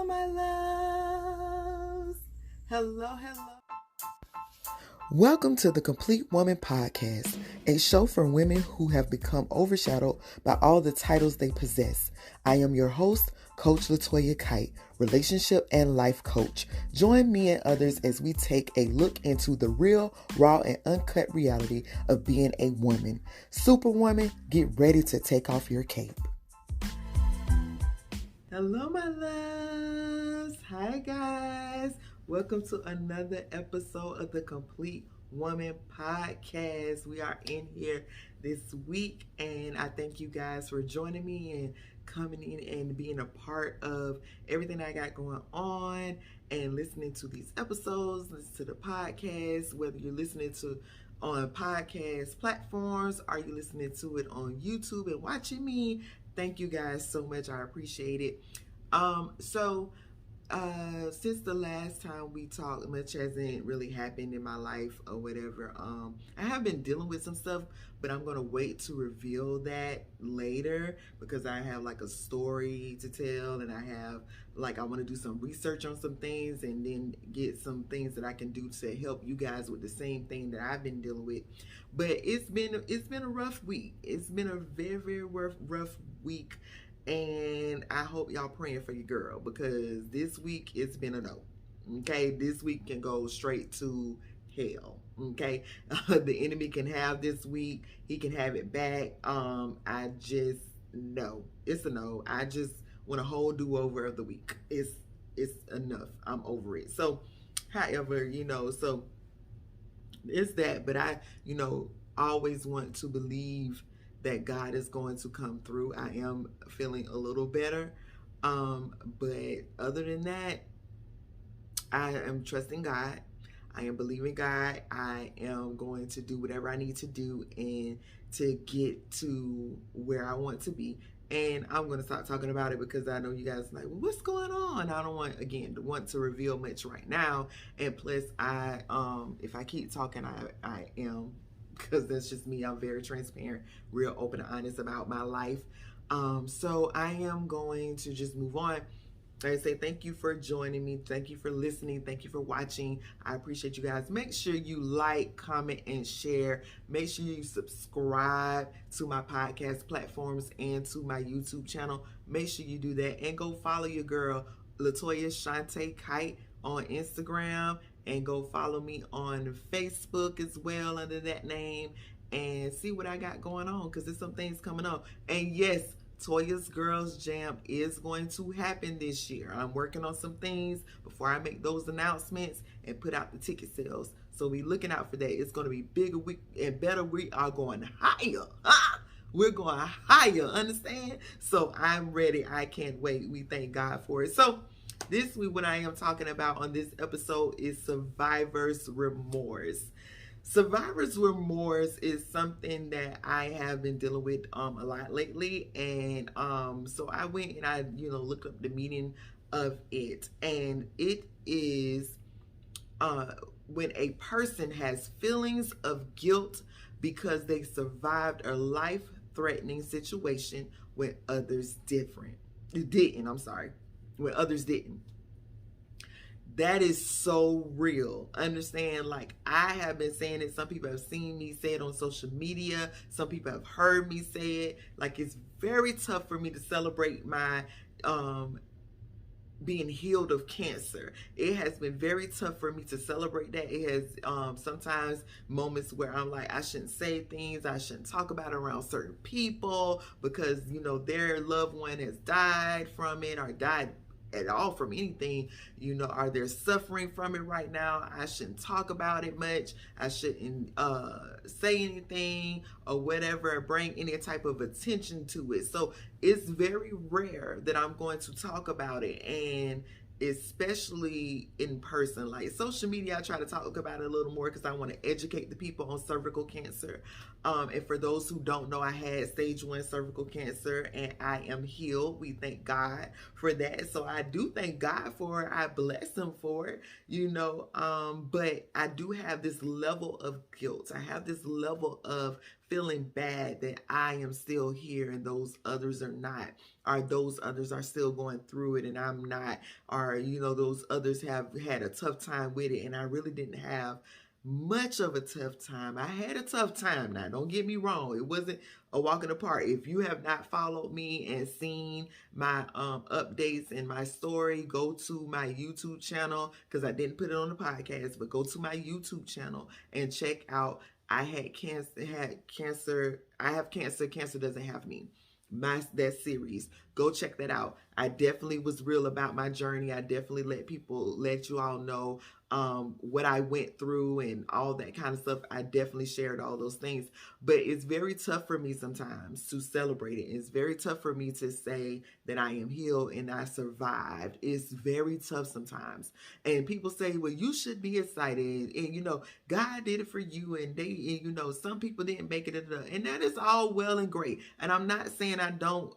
my loves. Hello. Welcome to the Complete Woman Podcast, a show for women who have become overshadowed by all the titles they possess. I am your host, Coach Latoya Kite, relationship and life coach. Join me and others as we take a look into the real, raw, and uncut reality of being a woman. Superwoman, get ready to take off your cape. Hello, my loves. Hi, guys. Welcome to another episode of the Complete Woman Podcast. We are in here this week, and I thank you guys for joining me and coming in and being a part of everything I got going on and listening to these episodes, listen to the podcast, whether you're listening to on podcast platforms, are you listening to it on YouTube and watching me? Thank you guys so much. I appreciate it. Since the last time we talked, much hasn't really happened in my life or whatever. I have been dealing with some stuff, but I'm gonna wait to reveal that later because I have like a story to tell, and I want to do some research on some things and then get some things that I can do to help you guys with the same thing that I've been dealing with. But it's been a rough week. It's been a very rough week. And I hope y'all praying for your girl because this week it's been a no. Okay, this week can go straight to hell. Okay, the enemy can have this week. He can have it back. I just no. It's a no. I just want a whole do-over of the week. It's enough. I'm over it. So, however, so it's that. But I always want to believe that God is going to come through. I am feeling a little better. But other than that, I am trusting God. I am believing God. I am going to do whatever I need to do and to get to where I want to be. And I'm going to stop talking about it because I know you guys are like, well, what's going on? I don't want to reveal much right now. And plus, if I keep talking, I am, because that's just me. I'm very transparent, real open and honest about my life. So I am going to just move on. I say thank you for joining me. Thank you for listening. Thank you for watching. I appreciate you guys. Make sure you like, comment, and share. Make sure you subscribe to my podcast platforms and to my YouTube channel. Make sure you do that. And go follow your girl, Latoya Shante Kite, on Instagram. And go follow me on Facebook as well under that name. And see what I got going on because there's some things coming up. And yes, Toya's Girls Jam is going to happen this year. I'm working on some things before I make those announcements and put out the ticket sales. So be looking out for that. It's going to be bigger and better. We are going higher. We're going higher, understand? So I'm ready. I can't wait. We thank God for it. So this week, what I am talking about on this episode is survivor's remorse. Survivor's remorse is something that I have been dealing with a lot lately, and so I went and I looked up the meaning of it, and it is when a person has feelings of guilt because they survived a life-threatening situation when others didn't. When others didn't. That is so real. Understand, like I have been saying it. Some people have seen me say it on social media. Some people have heard me say it. Like it's very tough for me to celebrate my being healed of cancer. It has been very tough for me to celebrate that. It has sometimes moments where I'm like, I shouldn't say things. I shouldn't talk about it around certain people because, their loved one has died from it or died at all from anything, are they suffering from it right now? I shouldn't talk about it much. I shouldn't say anything or whatever, bring any type of attention to it. So it's very rare that I'm going to talk about it, and especially in person. Like social media, I try to talk about it a little more because I want to educate the people on cervical cancer. And for those who don't know, I had stage 1 cervical cancer and I am healed. We thank God for that. So I do thank God for it. I bless him for it, but I do have this level of guilt. I have this level of feeling bad that I am still here and those others are not, or those others are still going through it and I'm not, or those others have had a tough time with it and I really didn't have much of a tough time. I had a tough time. Now, don't get me wrong. It wasn't a walk in the park. If you have not followed me and seen my updates and my story, go to my YouTube channel, because I didn't put it on the podcast, but go to my YouTube channel and check out. I had cancer. Had cancer. I have cancer. Cancer doesn't have me. That series. Go check that out. I definitely was real about my journey. I definitely let you all know what I went through and all that kind of stuff. I definitely shared all those things. But it's very tough for me sometimes to celebrate it. It's very tough for me to say that I am healed and I survived. It's very tough sometimes. And people say, well, you should be excited. And, God did it for you. And some people didn't make it. And that is all well and great. And I'm not saying I don't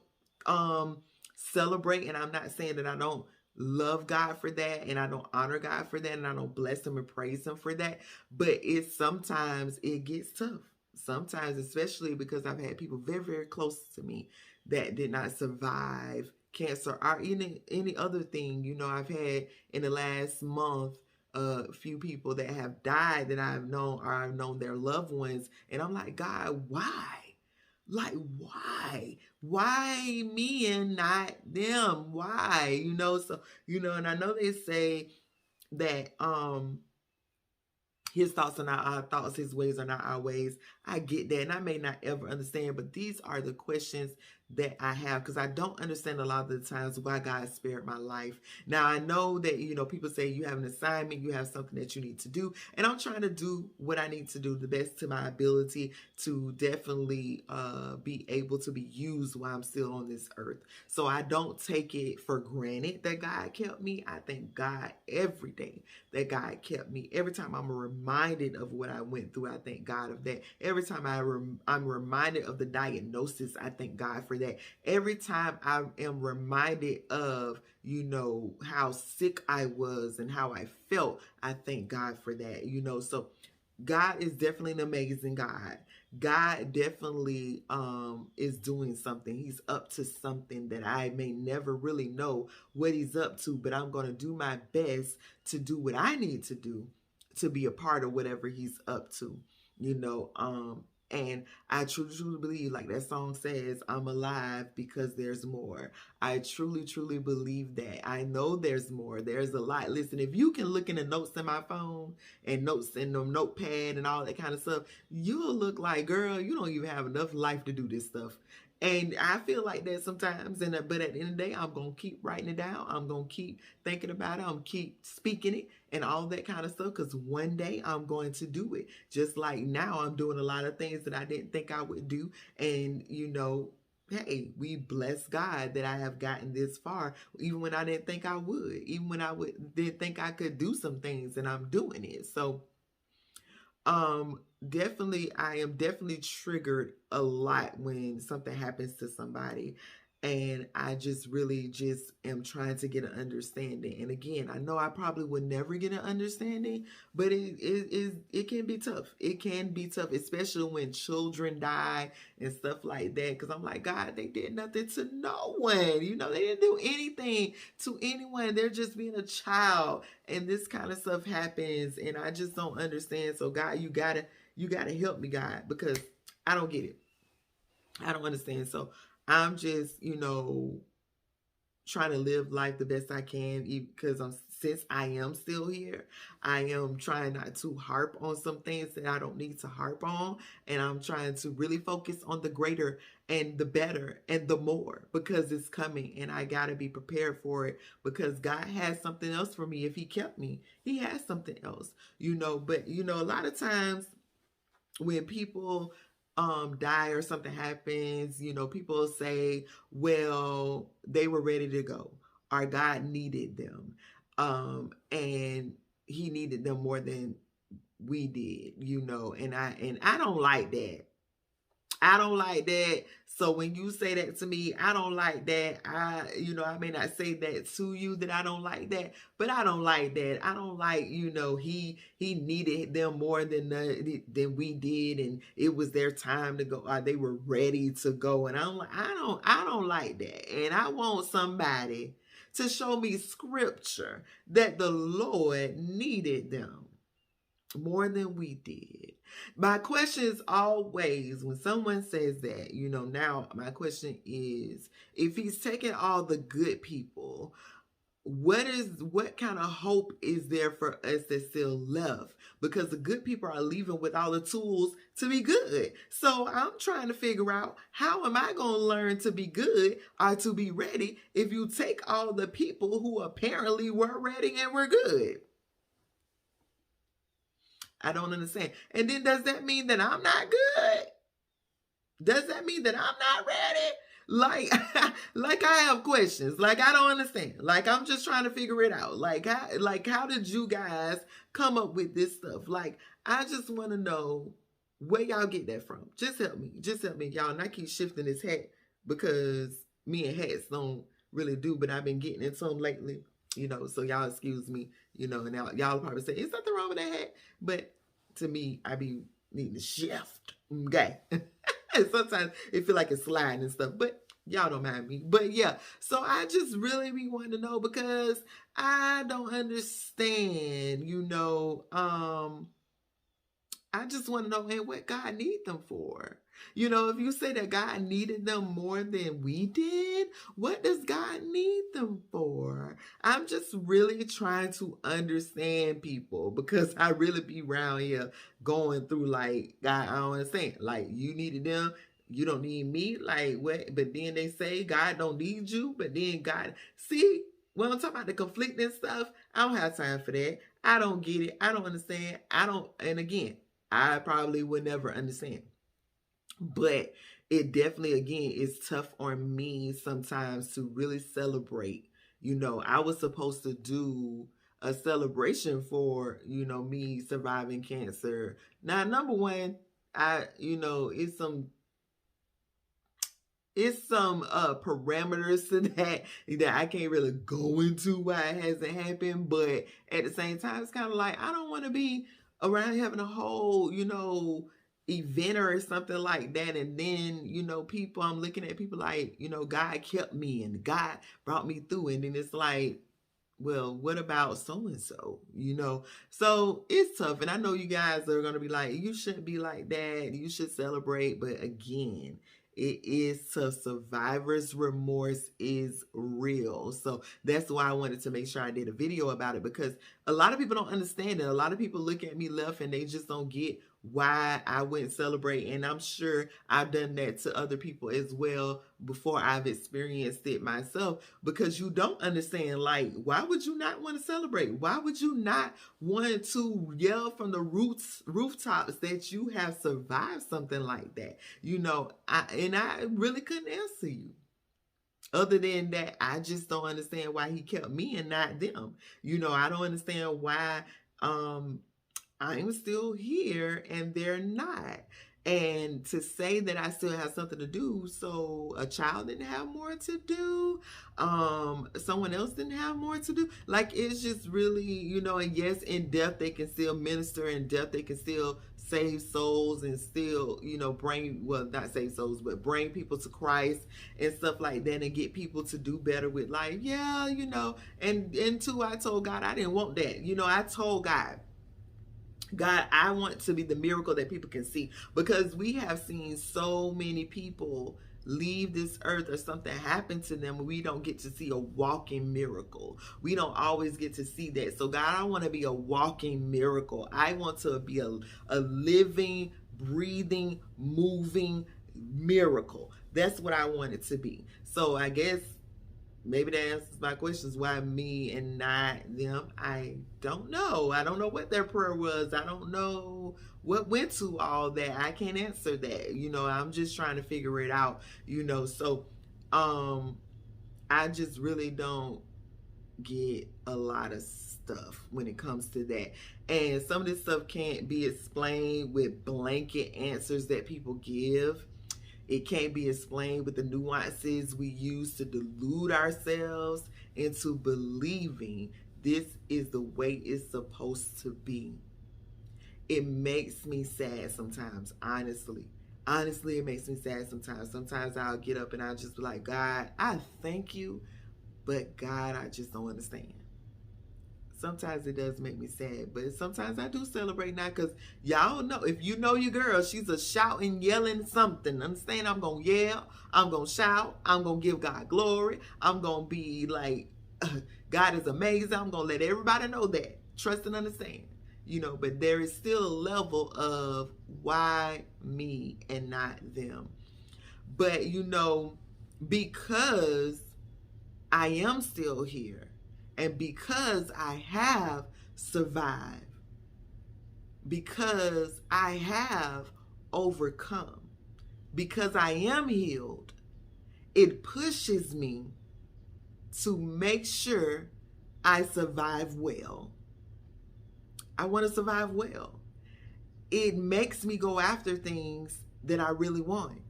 um celebrate, and I'm not saying that I don't love God for that and I don't honor God for that and I don't bless him and praise him for that, but sometimes it gets tough. Sometimes, especially because I've had people very, very close to me that did not survive cancer or any other thing. I've had in the last month a few people that have died that I've known, or I've known their loved ones, and I'm like, God, why? Like, why? Why me and not them? Why? So, and I know they say that his thoughts are not our thoughts, his ways are not our ways. I get that, and I may not ever understand, but these are the questions that I have, because I don't understand a lot of the times why God spared my life. Now, I know that, people say you have an assignment, you have something that you need to do, and I'm trying to do what I need to do the best to my ability to definitely be able to be used while I'm still on this earth. So I don't take it for granted that God kept me. I thank God every day that God kept me. Every time I'm reminded of what I went through, I thank God of that. Every time I'm reminded of the diagnosis, I thank God for that. Every time I am reminded of, how sick I was and how I felt, I thank God for that. So God is definitely an amazing God. God definitely is doing something. He's up to something that I may never really know what he's up to, but I'm going to do my best to do what I need to do to be a part of whatever he's up to. And I truly, truly believe, like that song says, I'm alive because there's more. I truly, truly believe that. I know there's more. There's a lot. Listen, if you can look in the notes in my phone and notes in the notepad and all that kind of stuff, you'll look like, girl, you don't even have enough life to do this stuff. And I feel like that sometimes, but at the end of the day, I'm gonna keep writing it down. I'm gonna keep thinking about it. I'm gonna keep speaking it and all that kind of stuff. Because one day I'm going to do it. Just like now, I'm doing a lot of things that I didn't think I would do. And hey, we bless God that I have gotten this far, even when I didn't think I would, even when didn't think I could do some things, and I'm doing it. So definitely, I am definitely triggered a lot when something happens to somebody, and I just really just am trying to get an understanding. And again, I know I probably would never get an understanding, but it can be tough. It can be tough, especially when children die and stuff like that, because I'm like, God, they did nothing to no one. They didn't do anything to anyone. They're just being a child, and this kind of stuff happens, and I just don't understand. So God, you gotta help me, God, because I don't get it. I don't understand. So I'm just, trying to live life the best I can, because since I am still here, I am trying not to harp on some things that I don't need to harp on, and I'm trying to really focus on the greater and the better and the more, because it's coming and I got to be prepared for it, because God has something else for me. If he kept me, he has something else, but a lot of times when people die or something happens, people say, well, they were ready to go, or God needed them, and he needed them more than we did, and I don't like that. I don't like that. So when you say that to me, I don't like that. I may not say that to you that I don't like that, but I don't like that. I don't like, he needed them more than we did, and it was their time to go, or they were ready to go. And I'm like, I don't like that. And I want somebody to show me scripture that the Lord needed them more than we did. My question is always when someone says that, now my question is, if he's taking all the good people, what kind of hope is there for us that's still left? Because the good people are leaving with all the tools to be good. So I'm trying to figure out, how am I going to learn to be good or to be ready if you take all the people who apparently were ready and were good? I don't understand. And then does that mean that I'm not good? Does that mean that I'm not ready? Like, like I have questions. Like I don't understand. Like I'm just trying to figure it out. How did you guys come up with this stuff? Like I just want to know where y'all get that from. Just help me. Just help me, y'all. And I keep shifting this hat because me and hats don't really do, but I've been getting into them lately. So y'all excuse me. And now y'all probably say, "Is nothing wrong with that hat?" But to me, I be needing to shift. Okay. And sometimes it feel like it's sliding and stuff, but y'all don't mind me. But yeah, so I just really be wanting to know because I don't understand, I just want to know, hey, what God need them for. If you say that God needed them more than we did, what does God need them for? I'm just really trying to understand people because I really be around here going through like, God, I don't understand. Like, you needed them, you don't need me. Like, what? But then they say God don't need you, but then God, see, when I'm talking about the conflicting stuff, I don't have time for that. I don't get it. I don't understand. And again, I probably would never understand. But it definitely, again, is tough on me sometimes to really celebrate. I was supposed to do a celebration for, me surviving cancer. Now, number one, it's some parameters to that I can't really go into why it hasn't happened, but at the same time it's kind of like I don't want to be around having a whole event or something like that, and then people, I'm looking at people like God kept me and God brought me through, and then it's like, well, what about so and so? So it's tough. And I know you guys are going to be like, you shouldn't be like that. You should celebrate. But again, it is tough. Survivor's remorse is real. So that's why I wanted to make sure I did a video about it, because a lot of people don't understand it. A lot of people look at me left and they just don't get why I wouldn't celebrate. And I'm sure I've done that to other people as well before I've experienced it myself, because you don't understand, like, why would you not want to celebrate? Why would you not want to yell from the rooftops that you have survived something like that? I really couldn't answer you. Other than that, I just don't understand why he kept me and not them. I don't understand why I'm still here and they're not. And to say that I still have something to do, so a child didn't have more to do, someone else didn't have more to do. Like, it's just really, and yes, in death they can still minister, in death they can still save souls and still, not save souls, but bring people to Christ and stuff like that, and get people to do better with life. Yeah, and two, I told God I didn't want that. I told God, I want to be the miracle that people can see, because we have seen so many people leave this earth or something happen to them. We don't get to see a walking miracle. We don't always get to see that. So God, I want to be a walking miracle. I want to be a living, breathing, moving miracle. That's what I want it to be. So I guess maybe that answers my questions. Why me and not them? I don't know. I don't know what their prayer was. I don't know what went to all that. I can't answer that. I'm just trying to figure it out. So I just really don't get a lot of stuff when it comes to that. And some of this stuff can't be explained with blanket answers that people give. It can't be explained with the nuances we use to delude ourselves into believing this is the way it's supposed to be. It makes me sad sometimes, honestly. Honestly, it makes me sad sometimes. Sometimes I'll get up and I'll just be like, God, I thank you, but God, I just don't understand. Sometimes it does make me sad, but sometimes I do celebrate now because y'all know, if you know your girl, she's a shouting, yelling something. Understand? I'm going to yell, I'm going to shout, I'm going to give God glory. I'm going to be like, God is amazing. I'm going to let everybody know that. Trust and understand. But there is still a level of why me and not them. But, because I am still here, and because I have survived, because I have overcome, because I am healed, it pushes me to make sure I survive well. I want to survive well. It makes me go after things that I really want.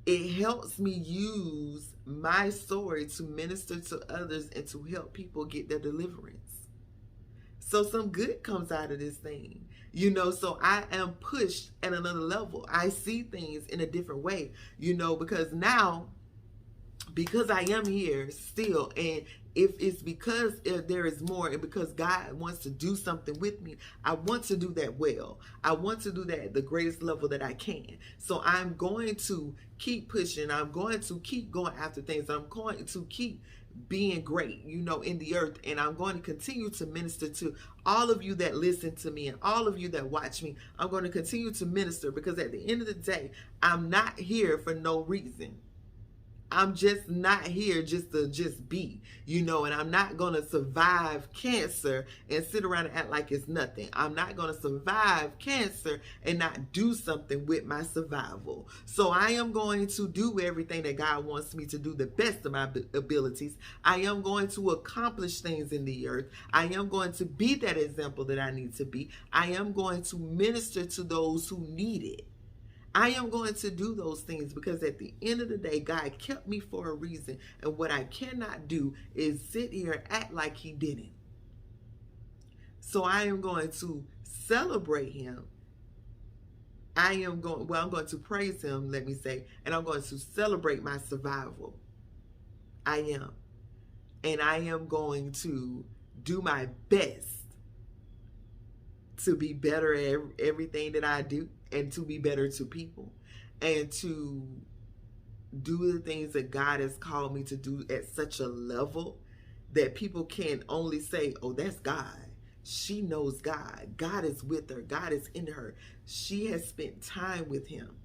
It helps me use my story to minister to others and to help people get their deliverance. So some good comes out of this thing, so I am pushed at another level. I see things in a different way, because now, because I am here still, and if it's because there is more and because God wants to do something with me, I want to do that well. I want to do that at the greatest level that I can. So I'm going to keep pushing. I'm going to keep going after things. I'm going to keep being great, in the earth. And I'm going to continue to minister to all of you that listen to me and all of you that watch me. I'm going to continue to minister because at the end of the day, I'm not here for no reason. I'm just not here just to be, and I'm not going to survive cancer and sit around and act like it's nothing. I'm not going to survive cancer and not do something with my survival. So I am going to do everything that God wants me to do, the best of my abilities. I am going to accomplish things in the earth. I am going to be that example that I need to be. I am going to minister to those who need it. I am going to do those things because at the end of the day, God kept me for a reason. And what I cannot do is sit here and act like he didn't. So I am going to celebrate him. I'm going to praise him, let me say, and I'm going to celebrate my survival. I am. And I am going to do my best to be better at everything that I do and to be better to people and to do the things that God has called me to do at such a level that people can only say, oh, that's God. She knows God. God is with her. God is in her. She has spent time with him.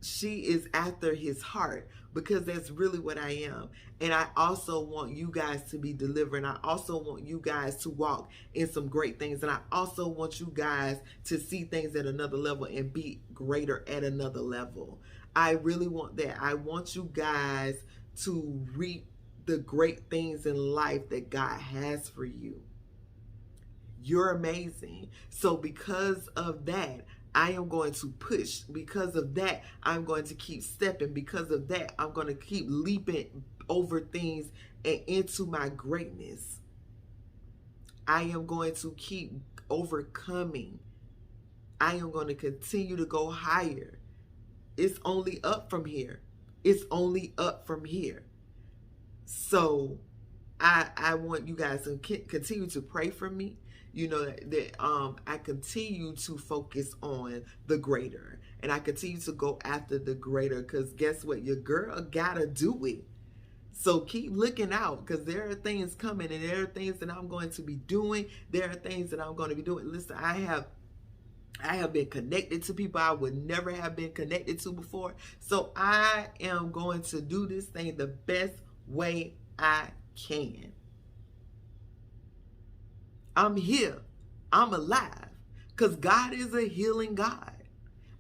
She is after his heart because that's really what I am. And I also want you guys to be delivered. And I also want you guys to walk in some great things. And I also want you guys to see things at another level and be greater at another level. I really want that. I want you guys to reap the great things in life that God has for you. You're amazing. So because of that, I am going to push. Because of that, I'm going to keep stepping. Because of that, I'm going to keep leaping over things and into my greatness. I am going to keep overcoming. I am going to continue to go higher. It's only up from here. It's only up from here. So I want you guys to continue to pray for me. I continue to focus on the greater, and I continue to go after the greater, because guess what? Your girl gotta do it. So keep looking out, because there are things coming, and there are things that I'm going to be doing. There are things that I'm going to be doing. Listen, I have been connected to people I would never have been connected to before. So I am going to do this thing the best way I can. I'm here. I'm alive. Because God is a healing God.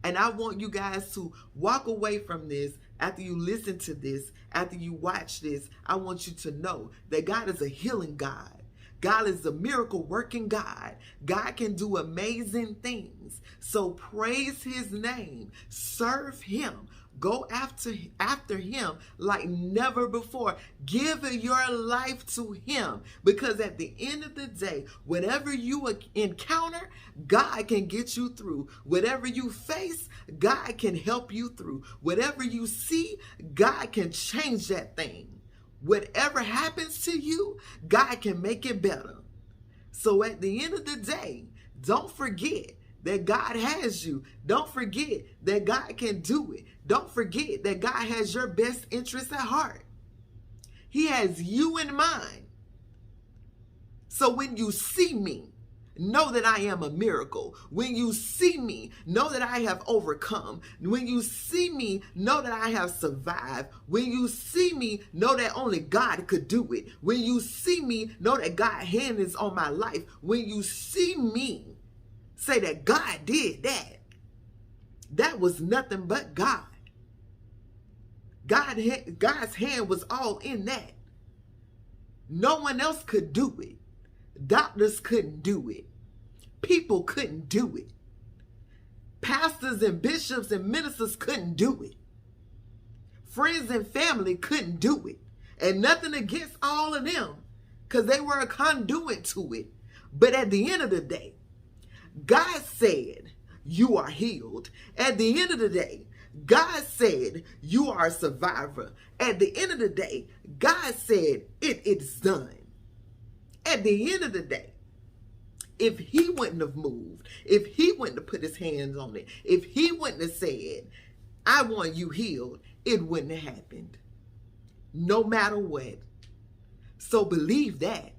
And I want you guys to walk away from this after you listen to this, after you watch this. I want you to know that God is a healing God. God is a miracle working God. God can do amazing things. So praise his name. Serve him. Go after him like never before. Give your life to him, because at the end of the day, whatever you encounter, God can get you through. Whatever you face, God can help you through. Whatever you see, God can change that thing. Whatever happens to you, God can make it better. So at the end of the day, don't forget that God has you. Don't forget that God can do it. Don't forget that God has your best interests at heart. He has you in mind. So when you see me, know that I am a miracle. When you see me, know that I have overcome. When you see me, know that I have survived. When you see me, know that only God could do it. When you see me, know that God's hand is on my life. When you see me, say that God did that. That was nothing but God. God's hand was all in that. No one else could do it. Doctors couldn't do it. People couldn't do it. Pastors and bishops and ministers couldn't do it. Friends and family couldn't do it. And nothing against all of them, because they were a conduit to it. But at the end of the day, God said, you are healed. At the end of the day, God said, you are a survivor. At the end of the day, God said, it is done. At the end of the day, if he wouldn't have moved, if he wouldn't have put his hands on it, if he wouldn't have said, I want you healed, it wouldn't have happened. No matter what. So believe that.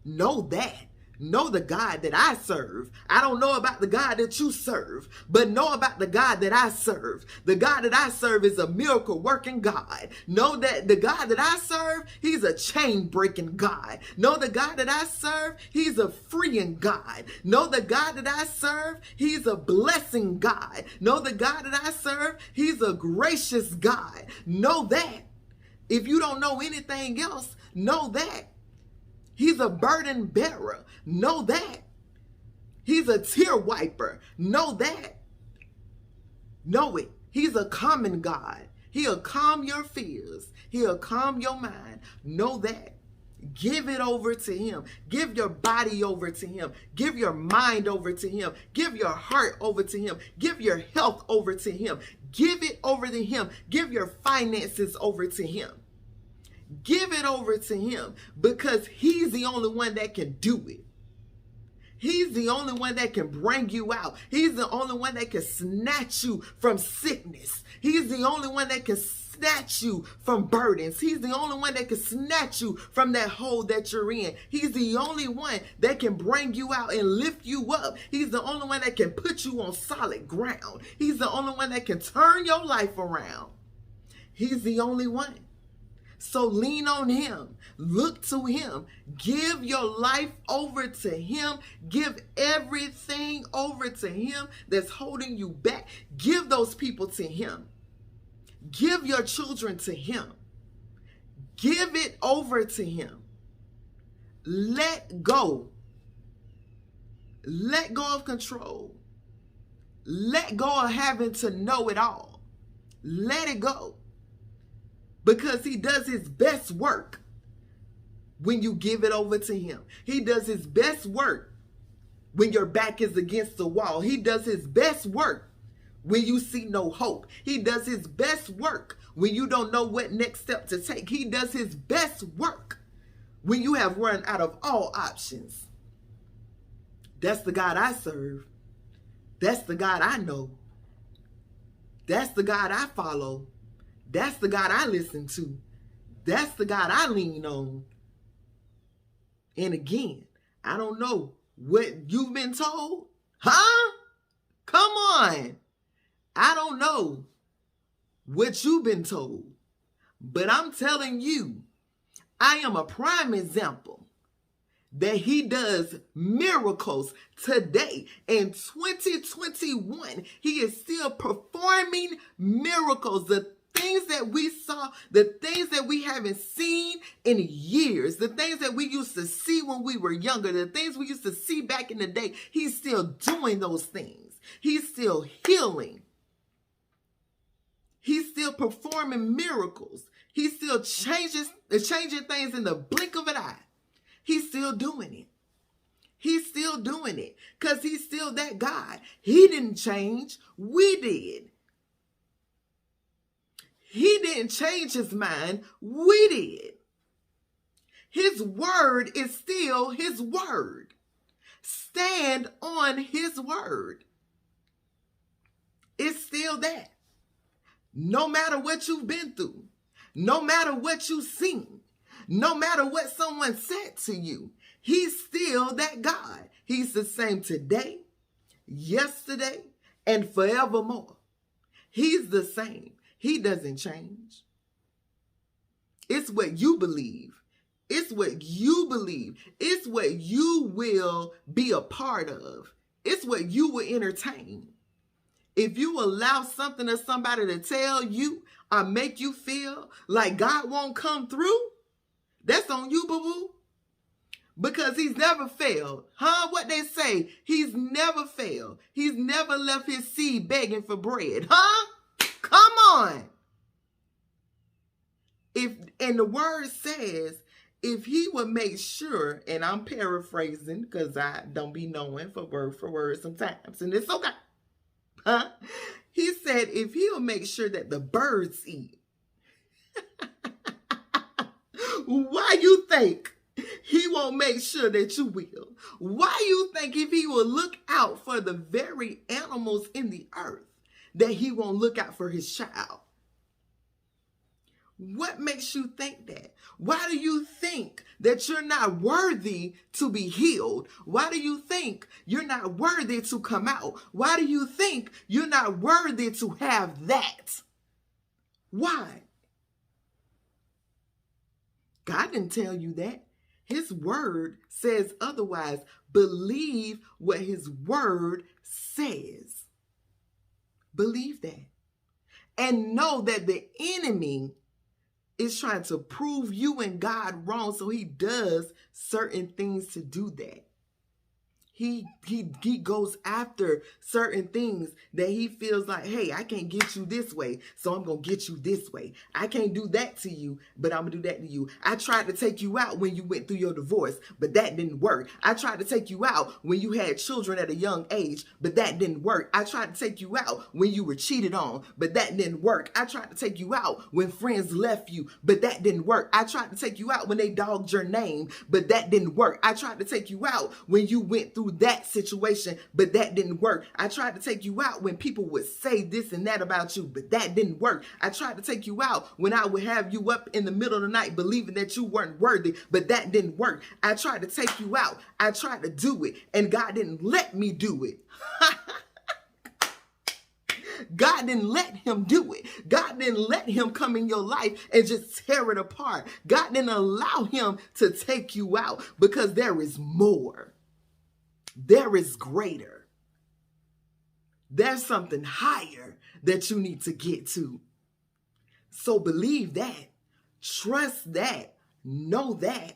Know that. Know the God that I serve. I don't know about the God that you serve, but know about the God that I serve. The God that I serve is a miracle working God. Know that the God that I serve, he's a chain breaking God. Know the God that I serve, he's a freeing God. Know the God that I serve, he's a blessing God. Know the God that I serve, he's a gracious God. Know that. If you don't know anything else, know that. He's a burden bearer. Know that. He's a tear wiper. Know that. Know it. He's a common God. He'll calm your fears. He'll calm your mind. Know that. Give it over to him. Give your body over to him. Give your mind over to him. Give your heart over to him. Give your health over to him. Give it over to him. Give your finances over to him. Give it over to him, because he's the only one that can do it. He's the only one that can bring you out. He's the only one that can snatch you from sickness. He's the only one that can snatch you from burdens. He's the only one that can snatch you from that hole that you're in. He's the only one that can bring you out and lift you up. He's the only one that can put you on solid ground. He's the only one that can turn your life around. He's the only one. So lean on him. Look to him. Give your life over to him. Give everything over to him that's holding you back. Give those people to him. Give your children to him. Give it over to him. Let go. Let go of control. Let go of having to know it all. Let it go. Because he does his best work when you give it over to him. He does his best work when your back is against the wall. He does his best work when you see no hope. He does his best work when you don't know what next step to take. He does his best work when you have run out of all options. That's the God I serve. That's the God I know. That's the God I follow. That's the God I listen to. That's the God I lean on. And again, I don't know what you've been told. Huh? Come on. I don't know what you've been told. But I'm telling you, I am a prime example that he does miracles today. In 2021, he is still performing miracles. The things that we saw, the things that we haven't seen in years, the things that we used to see when we were younger, the things we used to see back in the day, he's still doing those things. He's still healing. He's still performing miracles. He's still changing things in the blink of an eye. He's still doing it. He's still doing it because he's still that God. He didn't change. We did. He didn't change his mind. We did. His word is still his word. Stand on his word. It's still that. No matter what you've been through, no matter what you've seen, no matter what someone said to you, he's still that God. He's the same today, yesterday, and forevermore. He's the same. He doesn't change. It's what you believe. It's what you believe. It's what you will be a part of. It's what you will entertain. If you allow something or somebody to tell you or make you feel like God won't come through, that's on you, boo-boo. Because he's never failed. Huh? What they say? He's never failed. He's never left his seed begging for bread. Huh? Come on. And the word says, if he would make sure, and I'm paraphrasing because I don't be knowing for word sometimes, and it's okay. Huh? He said, if he'll make sure that the birds eat, why you think he won't make sure that you will? Why you think if he will look out for the very animals in the earth, that he won't look out for his child? What makes you think that? Why do you think that you're not worthy to be healed? Why do you think you're not worthy to come out? Why do you think you're not worthy to have that? Why? God didn't tell you that. His word says otherwise. Believe what his word says. Believe that. And know that the enemy is trying to prove you and God wrong, so he does certain things to do that. He goes after certain things that he feels like, hey, I can't get you this way, so I'm going to get you this way. I can't do that to you, but I'm going to do that to you. I tried to take you out when you went through your divorce, but that didn't work. I tried to take you out when you had children at a young age, but that didn't work. I tried to take you out when you were cheated on, but that didn't work. I tried to take you out when friends left you, but that didn't work. I tried to take you out when they dogged your name, but that didn't work. I tried to take you out when you went through that situation, but that didn't work. I tried to take you out when people would say this and that about you, but that didn't work. I tried to take you out when I would have you up in the middle of the night believing that you weren't worthy, but that didn't work. I tried to take you out. I tried to do it, and God didn't let me do it. God didn't let him do it. God didn't let him come in your life and just tear it apart. God didn't allow him to take you out because there is more. There is greater. There's something higher that you need to get to. So believe that. Trust that. Know that.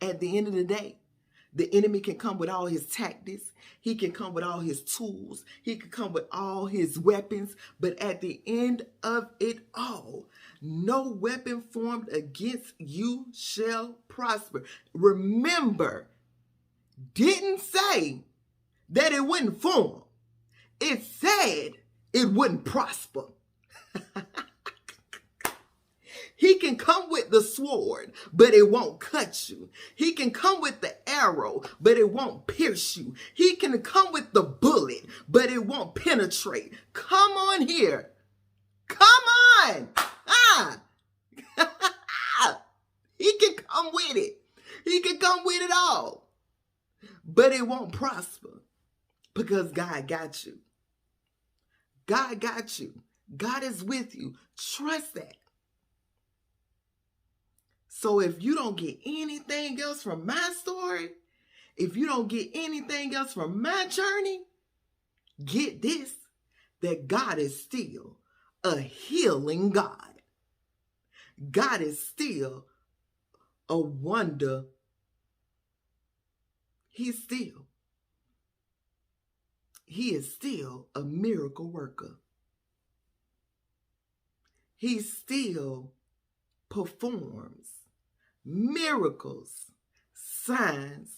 At the end of the day, the enemy can come with all his tactics. He can come with all his tools. He can come with all his weapons. But at the end of it all, no weapon formed against you shall prosper. Remember, didn't say that it wouldn't form. It said it wouldn't prosper. He can come with the sword, but it won't cut you. He can come with the arrow, but it won't pierce you. He can come with the bullet, but it won't penetrate. Come on here. Come on. He can come with it. He can come with it all. But it won't prosper because God got you. God got you. God is with you. Trust that. So if you don't get anything else from my story, if you don't get anything else from my journey, get this, that God is still a healing God. God is still a wonder. He is still a miracle worker. He still performs miracles, signs,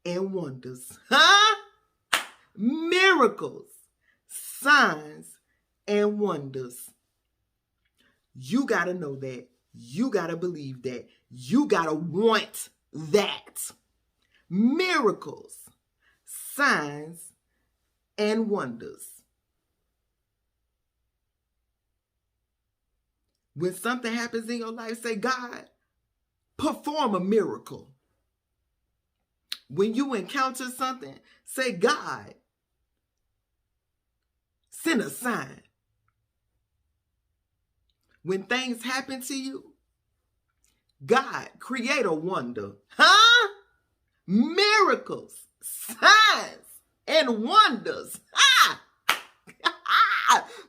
and wonders. Huh? Miracles, signs, and wonders. You got to know that. You got to believe that. You got to want that. Miracles, signs, and wonders. When something happens in your life, say, God, perform a miracle. When you encounter something, say, God, send a sign. When things happen to you, God, create a wonder. Huh? Miracles, signs, and wonders. Ah!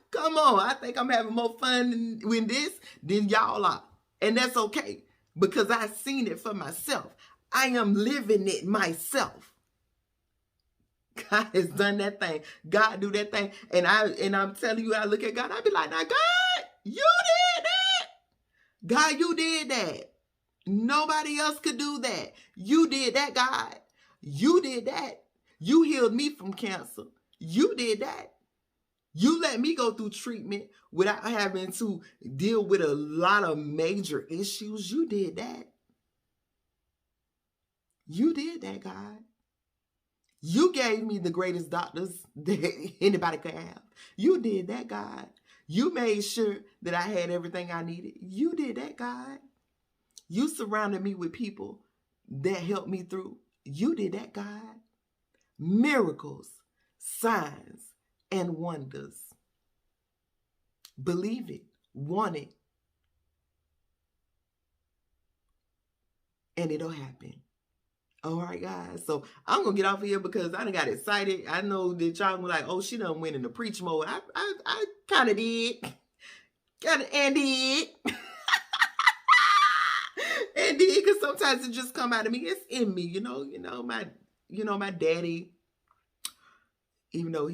Come on, I think I'm having more fun with this than y'all are. And that's okay, because I've seen it for myself. I am living it myself. God has done that thing. God do that thing. And I'm telling you, I look at God, I be like, now God, you did that. God, you did that. Nobody else could do that. You did that, God. You did that. You healed me from cancer. You did that. You let me go through treatment without having to deal with a lot of major issues. You did that. You did that, God. You gave me the greatest doctors that anybody could have. You did that, God. You made sure that I had everything I needed. You did that, God. You surrounded me with people that helped me through. You did that, God. Miracles, signs, and wonders. Believe it, want it, and it'll happen. All right, guys. So I'm gonna get off of here because I done got excited. I know that y'all were like, "Oh, she done went into preach mode." I kind of did, and did, and did, because sometimes it just come out of me. It's in me, my daddy. Even though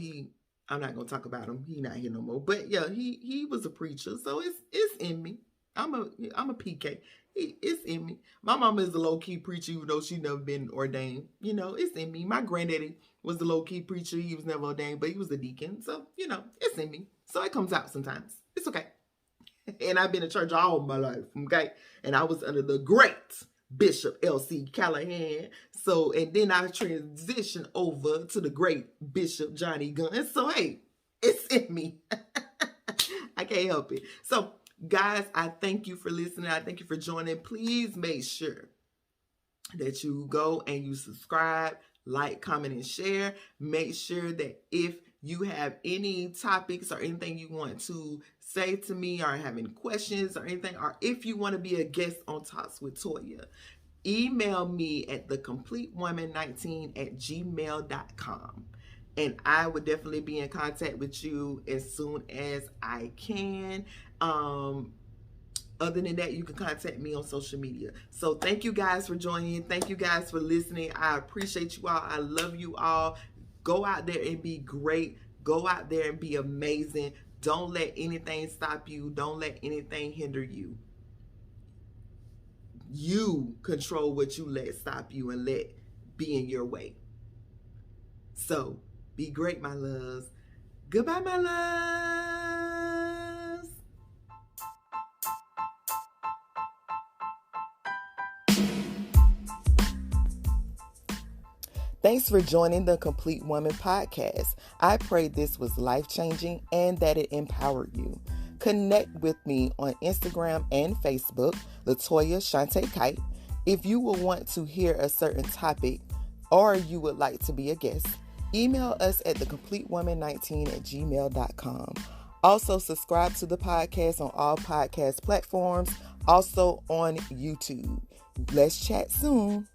I'm not gonna talk about him. He not here no more. But yeah, he was a preacher, so it's in me. I'm a PK. It's in me. My mama is a low-key preacher, even though she never been ordained. It's in me. My granddaddy was a low-key preacher. He was never ordained, but he was a deacon. So, it's in me. So it comes out sometimes. It's okay. And I've been in church all my life, okay? And I was under the great Bishop L.C. Callahan. So, and then I transitioned over to the great Bishop Johnny Gunn. So, hey, it's in me. I can't help it. So, guys, I thank you for listening. I thank you for joining. Please make sure that you go and you subscribe, like, comment, and share. Make sure that if you have any topics or anything you want to say to me or have any questions or anything, or if you want to be a guest on Talks with Toya, email me at thecompletewoman19@gmail.com. And I would definitely be in contact with you as soon as I can. Other than that, you can contact me on social media. So thank you guys for joining. Thank you guys for listening. I appreciate you all. I love you all. Go out there and be great. Go out there and be amazing. Don't let anything stop you. Don't let anything hinder you. You control what you let stop you and let be in your way. So be great, my loves. Goodbye, my loves. Thanks for joining the Complete Woman podcast. I pray this was life-changing and that it empowered you. Connect with me on Instagram and Facebook, Latoya Shante Kite. If you will want to hear a certain topic or you would like to be a guest, email us at thecompletewoman19@gmail.com. Also, subscribe to the podcast on all podcast platforms, also on YouTube. Let's chat soon.